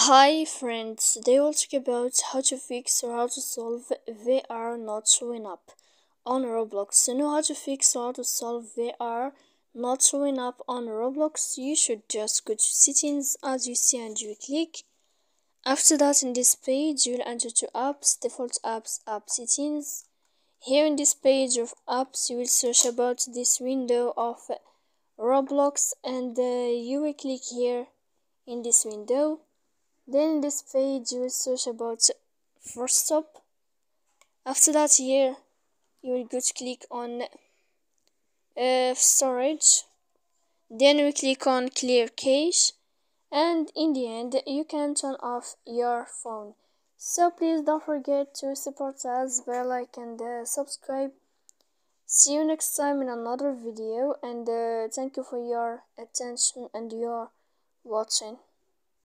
Hi friends, today we'll talk about how to fix or how to solve VR not showing up on Roblox. To know how to fix or how to solve VR not showing up on Roblox, you should just go to settings as you see and you click. After that, in this page you'll enter to apps, default apps, app settings. Here in this page of apps you will search about this window of Roblox and you will click here in this window. Then in this page you will search about first stop. After that, here you will go to click on storage. Then we click on clear cache, and in the end you can turn off your phone. So please don't forget to support us by like and subscribe. See you next time in another video, and thank you for your attention and your watching.